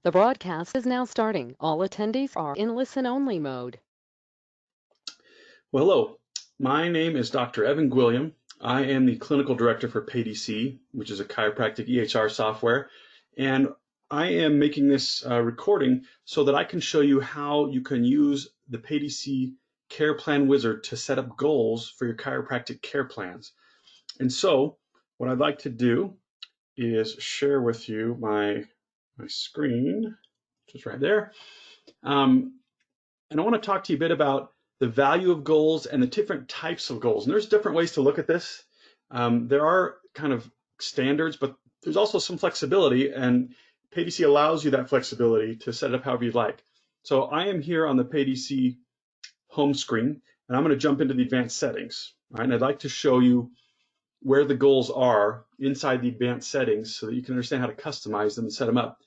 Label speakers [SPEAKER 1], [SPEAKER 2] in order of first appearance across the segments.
[SPEAKER 1] The broadcast is now starting. All attendees are in listen-only mode.
[SPEAKER 2] Well, hello. My name is Dr. Evan Gwilliam. I am the clinical director for PayDC, which is a chiropractic EHR software. And I am making this recording so that I can show you how you can use the PayDC Care Plan Wizard to set up goals for your chiropractic care plans. And so what I'd like to do is share with you my screen, which is right there. And I want to talk to you a bit about the value of goals and the different types of goals. And there's different ways to look at this. There are kind of standards, but there's also some flexibility, and PayDC allows you that flexibility to set it up however you'd like. So I am here on the PayDC home screen, and I'm going to jump into the advanced settings. Right? And I'd like to show you where the goals are inside the advanced settings so that you can understand how to customize them and set them up.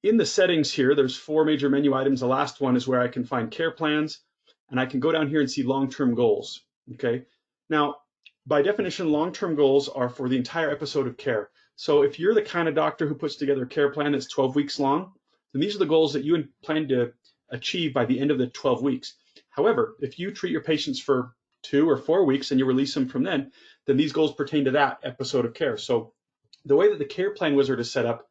[SPEAKER 2] In the settings here, there's 4 major menu items. The last one is where I can find care plans, and I can go down here and see long-term goals. Okay. Now, by definition, long-term goals are for the entire episode of care. So if you're the kind of doctor who puts together a care plan that's 12 weeks long, then these are the goals that you plan to achieve by the end of the 12 weeks. However, if you treat your patients for 2 or 4 weeks and you release them from then these goals pertain to that episode of care. So the way that the Care Plan Wizard is set up,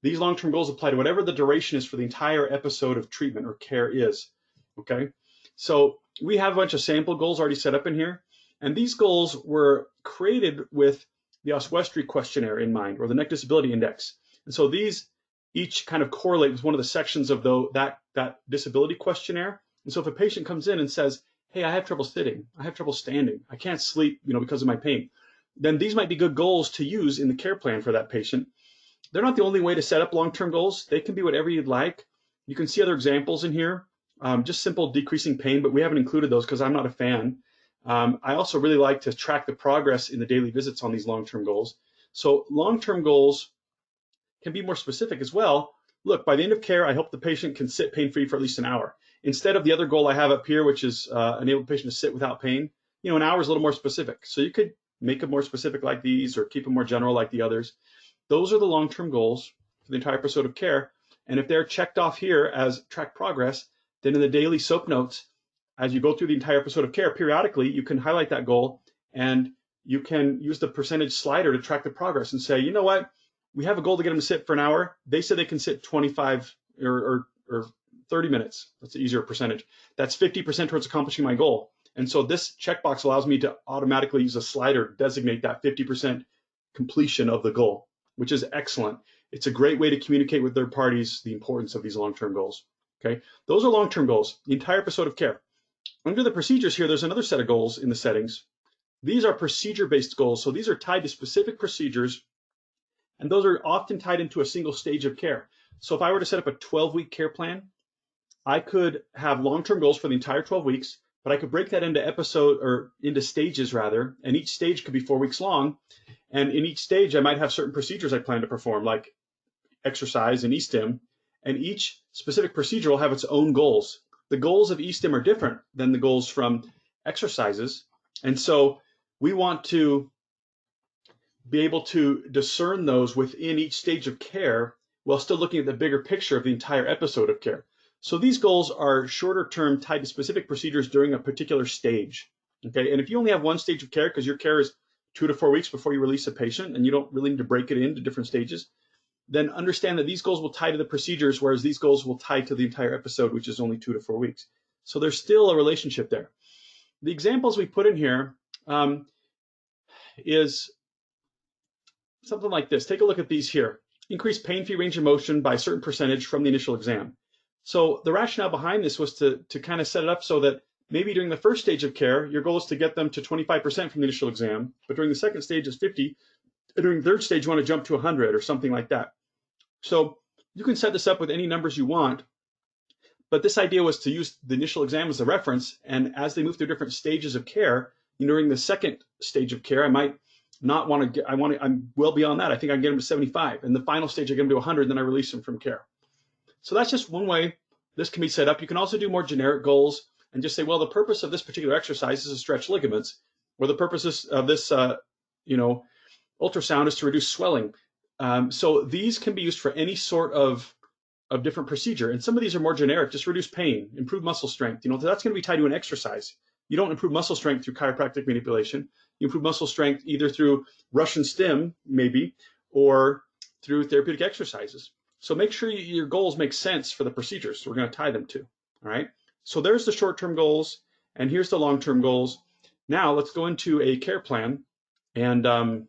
[SPEAKER 2] these long-term goals apply to whatever the duration is for the entire episode of treatment or care is, okay? So we have a bunch of sample goals already set up in here, and these goals were created with the Oswestry questionnaire in mind, or the Neck Disability Index. And so these each kind of correlate with one of the sections of that disability questionnaire. And so if a patient comes in and says, hey, I have trouble sitting, I have trouble standing, I can't sleep, because of my pain, then these might be good goals to use in the care plan for that patient. They're not the only way to set up long-term goals. They can be whatever you'd like. You can see other examples in here, just simple decreasing pain, but we haven't included those because I'm not a fan. I also really like to track the progress in the daily visits on these long-term goals. So long-term goals can be more specific as well. Look, by the end of care, I hope the patient can sit pain-free for at least an hour. Instead of the other goal I have up here, which is enable the patient to sit without pain, an hour is a little more specific. So you could make them more specific like these or keep them more general like the others. Those are the long-term goals for the entire episode of care. And if they're checked off here as track progress, then in the daily SOAP notes, as you go through the entire episode of care, periodically you can highlight that goal and you can use the percentage slider to track the progress and say, you know what, we have a goal to get them to sit for an hour. They said they can sit 25 or 30 minutes. That's an easier percentage. That's 50% towards accomplishing my goal. And so this checkbox allows me to automatically use a slider to designate that 50% completion of the goal, which is excellent. It's a great way to communicate with third parties the importance of these long-term goals. Okay, those are long-term goals, the entire episode of care. Under the procedures here, there's another set of goals in the settings. These are procedure-based goals, so these are tied to specific procedures, and those are often tied into a single stage of care. So if I were to set up a 12-week care plan, I could have long-term goals for the entire 12 weeks, but I could break that into stages rather, and each stage could be 4 weeks long. And in each stage, I might have certain procedures I plan to perform, like exercise and E-stim, and each specific procedure will have its own goals. The goals of E-stim are different than the goals from exercises, and so we want to be able to discern those within each stage of care while still looking at the bigger picture of the entire episode of care. So these goals are shorter term, tied to specific procedures during a particular stage. Okay, and if you only have one stage of care because your care is 2 to 4 weeks before you release a patient and you don't really need to break it into different stages, then understand that these goals will tie to the procedures, whereas these goals will tie to the entire episode, which is only 2 to 4 weeks. So there's still a relationship there. The examples we put in here is something like this. Take a look at these here. Increase pain-free range of motion by a certain percentage from the initial exam. So the rationale behind this was to kind of set it up so that maybe during the first stage of care, your goal is to get them to 25% from the initial exam, but during the second stage is 50, and during the third stage, you want to jump to 100 or something like that. So you can set this up with any numbers you want, but this idea was to use the initial exam as a reference, and as they move through different stages of care, during the second stage of care, I might not want to get, I'm well beyond that. I think I can get them to 75. And the final stage, I get them to 100, then I release them from care. So that's just one way this can be set up. You can also do more generic goals and just say, well, the purpose of this particular exercise is to stretch ligaments, or the purpose of this, ultrasound is to reduce swelling. So these can be used for any sort of different procedure. And some of these are more generic, just reduce pain, improve muscle strength. That's going to be tied to an exercise. You don't improve muscle strength through chiropractic manipulation. You improve muscle strength either through Russian stim, maybe, or through therapeutic exercises. So make sure your goals make sense for the procedures. So we're going to tie them to. All right. So there's the short-term goals, and here's the long-term goals. Now let's go into a care plan, and I'm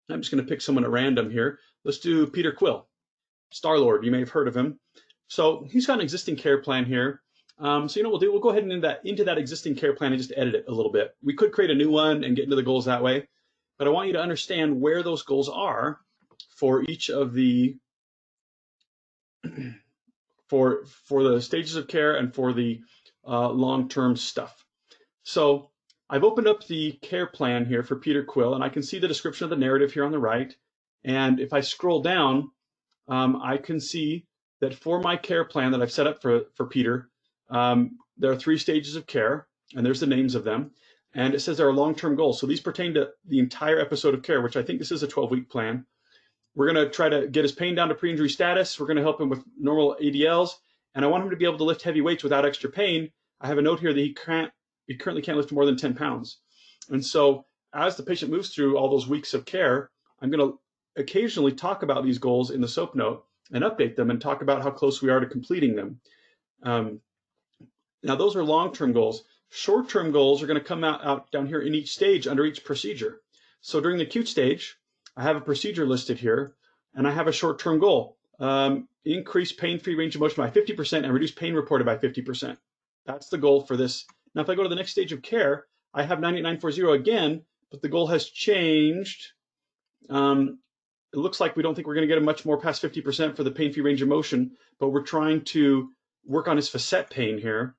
[SPEAKER 2] just going to pick someone at random here. Let's do Peter Quill, Star-Lord. You may have heard of him. So he's got an existing care plan here. So we'll go ahead and into that existing care plan and just edit it a little bit. We could create a new one and get into the goals that way, but I want you to understand where those goals are for each of the for the stages of care and for the long-term stuff. So I've opened up the care plan here for Peter Quill, and I can see the description of the narrative here on the right. And if I scroll down, I can see that for my care plan that I've set up for Peter, there are 3 stages of care, and there's the names of them. And it says there are long-term goals. So these pertain to the entire episode of care, which I think this is a 12-week plan. We're going to try to get his pain down to pre-injury status. We're going to help him with normal ADLs. And I want him to be able to lift heavy weights without extra pain. I have a note here that he currently can't lift more than 10 pounds. And so as the patient moves through all those weeks of care, I'm going to occasionally talk about these goals in the SOAP note and update them and talk about how close we are to completing them. Now those are long-term goals. Short-term goals are going to come out down here in each stage under each procedure. So during the acute stage, I have a procedure listed here, and I have a short-term goal. Increase pain-free range of motion by 50% and reduce pain reported by 50%. That's the goal for this. Now if I go to the next stage of care, I have 98940 again, but the goal has changed. It looks like we don't think we're going to get much more past 50% for the pain-free range of motion, but we're trying to work on his facet pain here.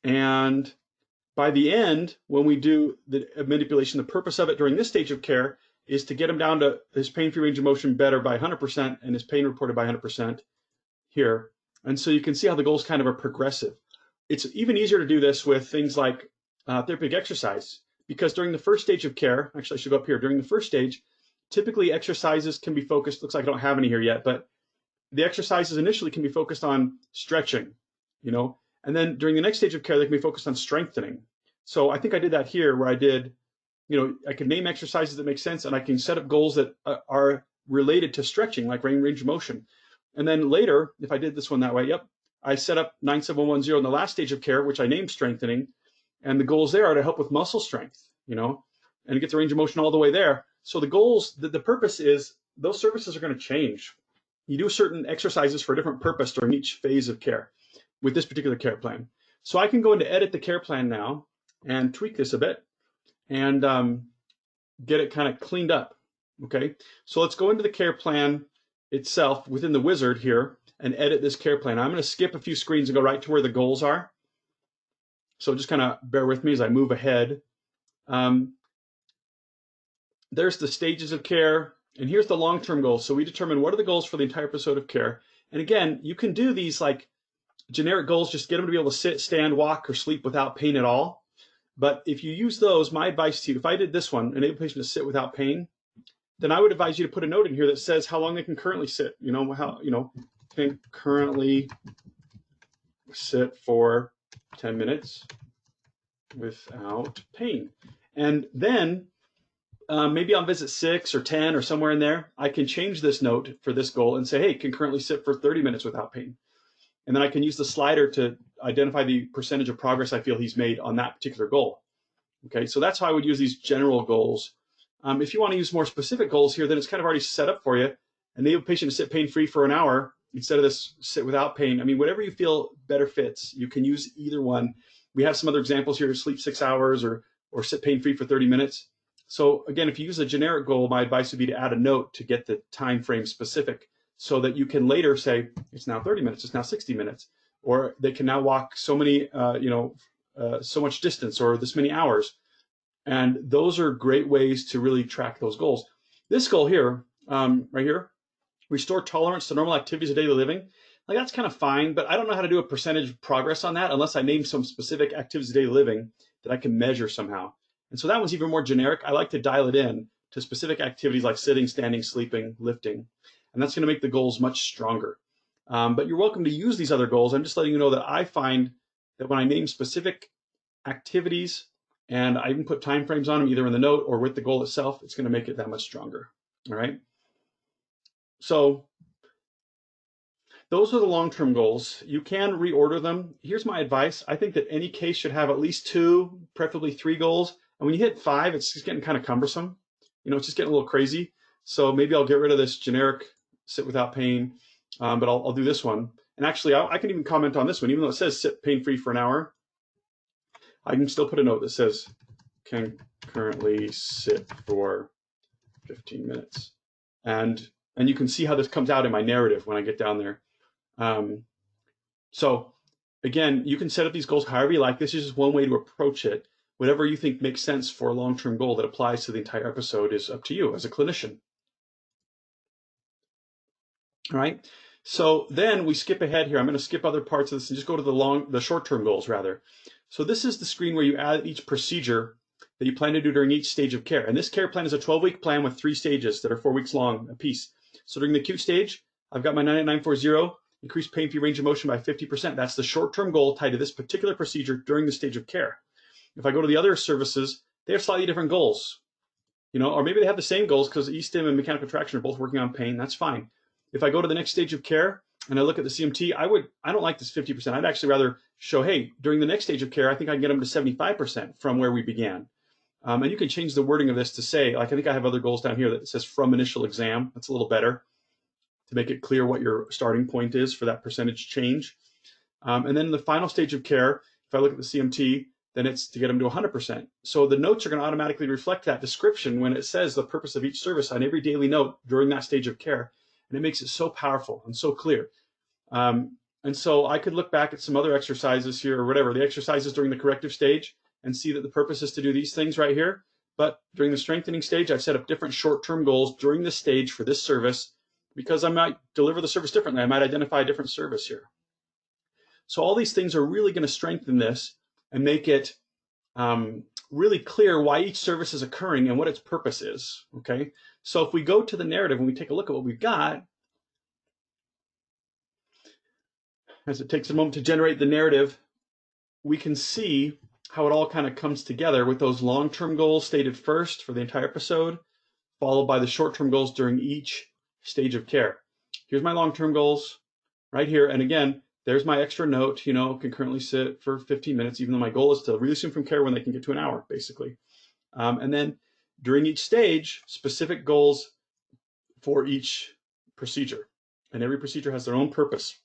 [SPEAKER 2] And by the end, when we do the manipulation, the purpose of it during this stage of care is to get him down to his pain-free range of motion better by 100% and his pain reported by 100% here. And so you can see how the goals kind of are progressive. It's even easier to do this with things like therapeutic exercise, because during the first stage of care, actually I should go up here, during the first stage, typically exercises can be focused, looks like I don't have any here yet, but the exercises initially can be focused on stretching, and then during the next stage of care, they can be focused on strengthening. So I think I did that here where I did, I can name exercises that make sense, and I can set up goals that are related to stretching, like range of motion. And then later, if I did this one that way, I set up 9710 in the last stage of care, which I named strengthening, and the goals there are to help with muscle strength, and get the range of motion all the way there. So the goals, the purpose is those services are going to change. You do certain exercises for a different purpose during each phase of care with this particular care plan. So I can go into edit the care plan now and tweak this a bit and get it kind of cleaned up. Okay, so let's go into the care plan itself within the wizard here and edit this care plan. I'm going to skip a few screens and go right to where the goals are. So just kind of bear with me as I move ahead. There's the stages of care, and here's the long-term goals. So we determine what are the goals for the entire episode of care. And again, you can do these like generic goals, just get them to be able to sit, stand, walk, or sleep without pain at all. But if you use those, my advice to you, if I did this one, enable patient to sit without pain, then I would advise you to put a note in here that says how long they can currently sit. Can currently sit for 10 minutes without pain. And then maybe on visit 6 or 10 or somewhere in there, I can change this note for this goal and say, hey, can currently sit for 30 minutes without pain. And then I can use the slider to identify the percentage of progress I feel he's made on that particular goal. Okay, so that's how I would use these general goals. If you want to use more specific goals here, then it's kind of already set up for you. Enable patient to sit pain-free for an hour instead of this sit without pain. I mean, whatever you feel better fits, you can use either one. We have some other examples here, sleep 6 hours or sit pain-free for 30 minutes. So again, if you use a generic goal, my advice would be to add a note to get the time frame specific so that you can later say, it's now 30 minutes, it's now 60 minutes, or they can now walk so many, so much distance or this many hours. And those are great ways to really track those goals. This goal here, right here, restore tolerance to normal activities of daily living. Like that's kind of fine, but I don't know how to do a percentage of progress on that unless I name some specific activities of daily living that I can measure somehow. And so that one's even more generic. I like to dial it in to specific activities like sitting, standing, sleeping, lifting. And that's going to make the goals much stronger. But you're welcome to use these other goals. I'm just letting you know that I find that when I name specific activities and I even put time frames on them, either in the note or with the goal itself, it's going to make it that much stronger. All right. So those are the long-term goals. You can reorder them. Here's my advice. I think that any case should have at least 2, preferably 3 goals. And when you hit 5, it's just getting kind of cumbersome. It's just getting a little crazy. So maybe I'll get rid of this generic sit without pain, but I'll do this one. And actually, I can even comment on this one. Even though it says sit pain-free for an hour, I can still put a note that says can currently sit for 15 minutes. And you can see how this comes out in my narrative when I get down there. So again, you can set up these goals however you like. This is just one way to approach it. Whatever you think makes sense for a long-term goal that applies to the entire episode is up to you as a clinician. All right. So then we skip ahead here. I'm going to skip other parts of this and just go to the short-term goals rather. So this is the screen where you add each procedure that you plan to do during each stage of care. And this care plan is a 12-week plan with 3 stages that are 4 weeks long apiece. So during the acute stage, I've got my 98940, increase pain-free range of motion by 50%. That's the short-term goal tied to this particular procedure during the stage of care. If I go to the other services, they have slightly different goals, or maybe they have the same goals because E-stim and mechanical traction are both working on pain. That's fine. If I go to the next stage of care and I look at the CMT, I don't like this 50%. I'd actually rather show, hey, during the next stage of care, I think I can get them to 75% from where we began. And you can change the wording of this to say, like I think I have other goals down here that says from initial exam. That's a little better to make it clear what your starting point is for that percentage change. And then the final stage of care, if I look at the CMT, then it's to get them to 100%. So the notes are going to automatically reflect that description when it says the purpose of each service on every daily note during that stage of care. And it makes it so powerful and so clear. And so I could look back at some other exercises here or whatever, the exercises during the corrective stage, and see that the purpose is to do these things right here. But during the strengthening stage, I've set up different short-term goals during this stage for this service because I might deliver the service differently. I might identify a different service here. So all these things are really going to strengthen this and make it really clear why each service is occurring and what its purpose is, okay? So if we go to the narrative and we take a look at what we've got, as it takes a moment to generate the narrative, we can see how it all kind of comes together with those long-term goals stated first for the entire episode, followed by the short-term goals during each stage of care. Here's my long-term goals right here. And again, there's my extra note, can currently sit for 15 minutes, even though my goal is to release them from care when they can get to an hour, basically. And then during each stage, specific goals for each procedure. And every procedure has their own purpose.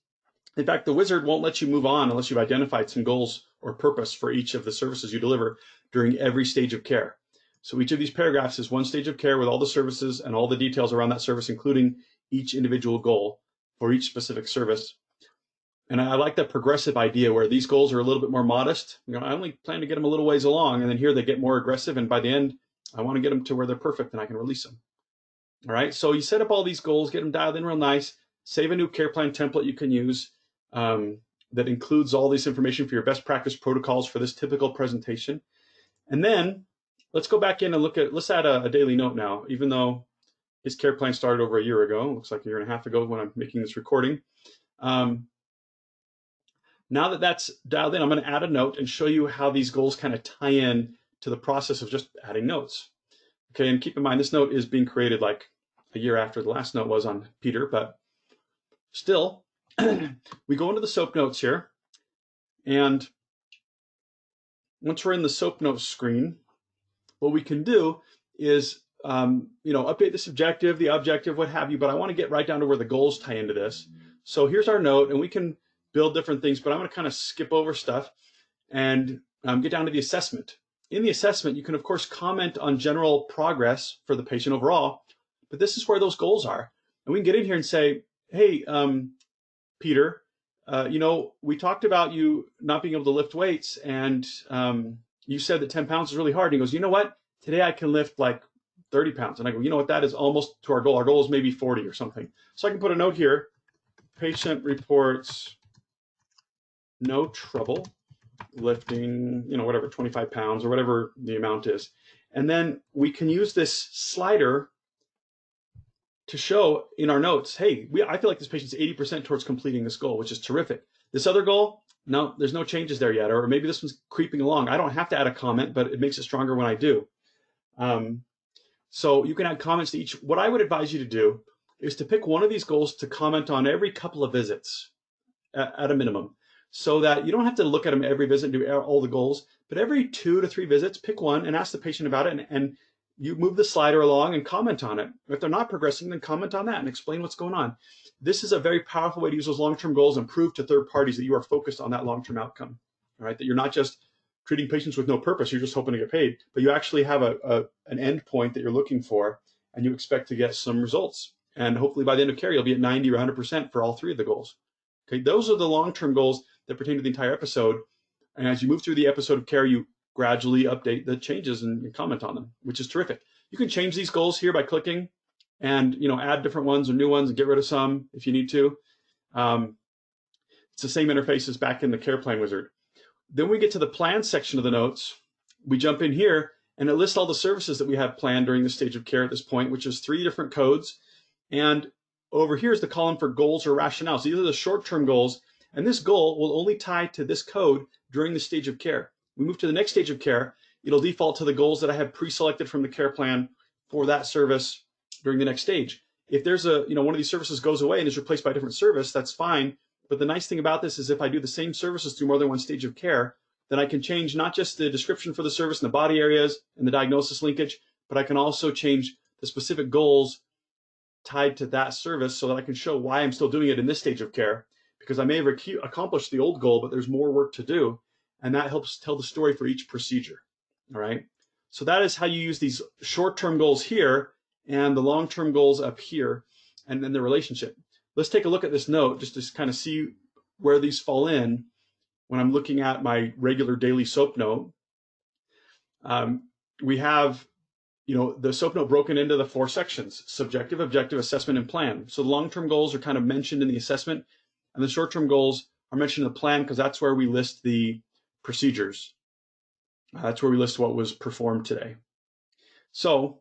[SPEAKER 2] In fact, the wizard won't let you move on unless you've identified some goals or purpose for each of the services you deliver during every stage of care. So each of these paragraphs is one stage of care with all the services and all the details around that service, including each individual goal for each specific service. And I like that progressive idea where these goals are a little bit more modest. I only plan to get them a little ways along, and then here they get more aggressive, and by the end, I want to get them to where they're perfect and I can release them. All right, so you set up all these goals, get them dialed in real nice, save a new care plan template you can use that includes all this information for your best practice protocols for this typical presentation. And then let's go back in and let's add a daily note now, even though his care plan started over a year ago, looks like a year and a half ago when I'm making this recording. Now that that's dialed in, I'm going to add a note and show you how these goals kind of tie in to the process of just adding notes. Okay, and keep in mind, this note is being created like a year after the last note was on Peter, but still, we go into the SOAP notes here, and once we're in the SOAP notes screen, what we can do is, update the subjective, the objective, what have you, but I want to get right down to where the goals tie into this. So here's our note, and we can build different things, but I'm going to kind of skip over stuff and get down to the assessment. In the assessment, you can, of course, comment on general progress for the patient overall, but this is where those goals are. And we can get in here and say, hey, Peter, we talked about you not being able to lift weights, and you said that 10 pounds is really hard. And he goes, you know what? Today I can lift like 30 pounds. And I go, you know what? That is almost to our goal. Our goal is maybe 40 or something. So I can put a note here. Patient reports no trouble lifting, whatever, 25 pounds or whatever the amount is. And then we can use this slider to show in our notes, hey, I feel like this patient's 80% towards completing this goal, which is terrific. This other goal, no, there's no changes there yet, or maybe this one's creeping along. I don't have to add a comment, but it makes it stronger when I do. So you can add comments to each. What I would advise you to do is to pick one of these goals to comment on every couple of visits at a minimum, so that you don't have to look at them every visit and do all the goals, but every 2 to 3 visits, pick one and ask the patient about it, and you move the slider along and comment on it. If they're not progressing, then comment on that and explain what's going on. This is a very powerful way to use those long-term goals and prove to third parties that you are focused on that long-term outcome, all right? That you're not just treating patients with no purpose, you're just hoping to get paid, but you actually have an end point that you're looking for, and you expect to get some results. And hopefully by the end of care, you'll be at 90 or 100% for all 3 of the goals. Okay, those are the long-term goals that pertain to the entire episode. And as you move through the episode of care, you gradually update the changes and comment on them, which is terrific. You can change these goals here by clicking and add different ones or new ones and get rid of some if you need to. It's the same interface as back in the care plan wizard. Then we get to the plan section of the notes. We jump in here and it lists all the services that we have planned during the stage of care at this point, which is 3 different codes. And over here is the column for goals or rationale. So these are the short-term goals, and this goal will only tie to this code during the stage of care. We move to the next stage of care, it'll default to the goals that I have pre-selected from the care plan for that service during the next stage. If there's one of these services goes away and is replaced by a different service, that's fine. But the nice thing about this is if I do the same services through more than one stage of care, then I can change not just the description for the service and the body areas and the diagnosis linkage, but I can also change the specific goals tied to that service so that I can show why I'm still doing it in this stage of care, because I may have accomplished the old goal, but there's more work to do. And that helps tell the story for each procedure. All right. So that is how you use these short-term goals here and the long-term goals up here, and then the relationship. Let's take a look at this note just to kind of see where these fall in when I'm looking at my regular daily SOAP note. We have the SOAP note broken into the 4 sections: subjective, objective, assessment, and plan. So the long-term goals are kind of mentioned in the assessment, and the short-term goals are mentioned in the plan because that's where we list the procedures. That's where we list what was performed today. So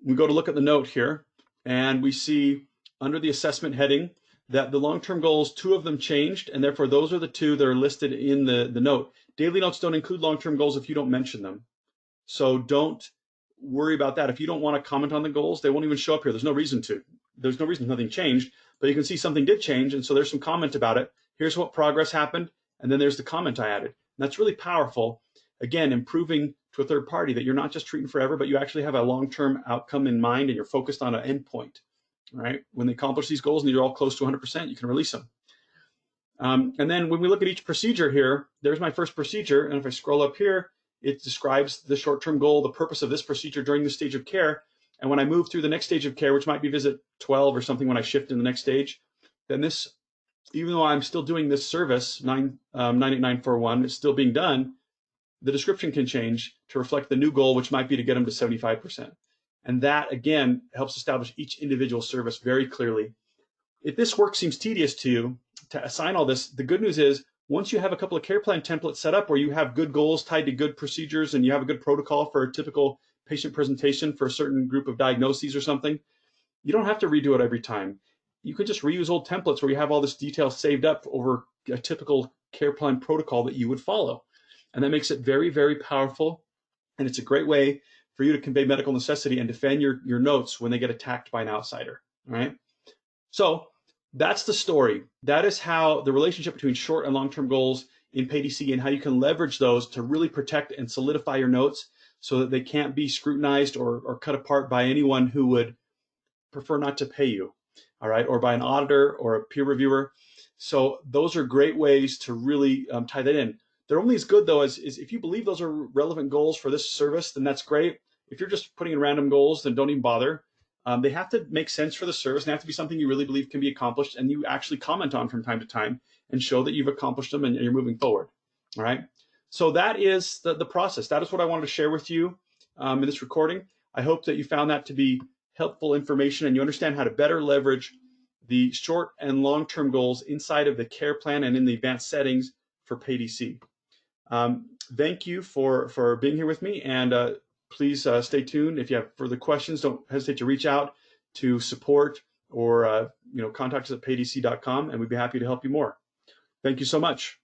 [SPEAKER 2] we go to look at the note here, and we see under the assessment heading that the long-term goals, 2 of them changed, and therefore those are the 2 that are listed in the note. Daily notes don't include long-term goals if you don't mention them. So don't worry about that. If you don't want to comment on the goals, they won't even show up here. There's no reason to. There's no reason nothing changed, but you can see something did change, and so there's some comment about it. Here's what progress happened, and then there's the comment I added. And that's really powerful. Again, improving to a third party that you're not just treating forever, but you actually have a long-term outcome in mind, and you're focused on an endpoint. Right? When they accomplish these goals and you're all close to 100%, you can release them. And then when we look at each procedure here, there's my first procedure, and if I scroll up here, it describes the short-term goal, the purpose of this procedure during the stage of care. And when I move through the next stage of care, which might be visit 12 or something when I shift in the next stage, then this, even though I'm still doing this service, 98941, it's still being done, the description can change to reflect the new goal, which might be to get them to 75%. And that, again, helps establish each individual service very clearly. If this work seems tedious to you, to assign all this, the good news is, once you have a couple of care plan templates set up where you have good goals tied to good procedures and you have a good protocol for a typical patient presentation for a certain group of diagnoses or something, you don't have to redo it every time. You can just reuse old templates where you have all this detail saved up over a typical care plan protocol that you would follow. And that makes it very, very powerful. And it's a great way for you to convey medical necessity and defend your notes when they get attacked by an outsider. All right. So that's the story. That is how the relationship between short and long-term goals in PayDC and how you can leverage those to really protect and solidify your notes so that they can't be scrutinized or cut apart by anyone who would prefer not to pay you, all right, or by an auditor or a peer reviewer. So those are great ways to really tie that in. They're only as good, though, as if you believe those are relevant goals for this service, then that's great. If you're just putting in random goals, then don't even bother. They have to make sense for the service and they have to be something you really believe can be accomplished and you actually comment on from time to time and show that you've accomplished them and you're moving forward. All right. So that is the process. That is what I wanted to share with you in this recording. I hope that you found that to be helpful information and you understand how to better leverage the short and long-term goals inside of the care plan and in the advanced settings for PayDC. thank you for being here with me, and please stay tuned. If you have further questions, don't hesitate to reach out to support or contact us at paydc.com, and we'd be happy to help you more. Thank you so much.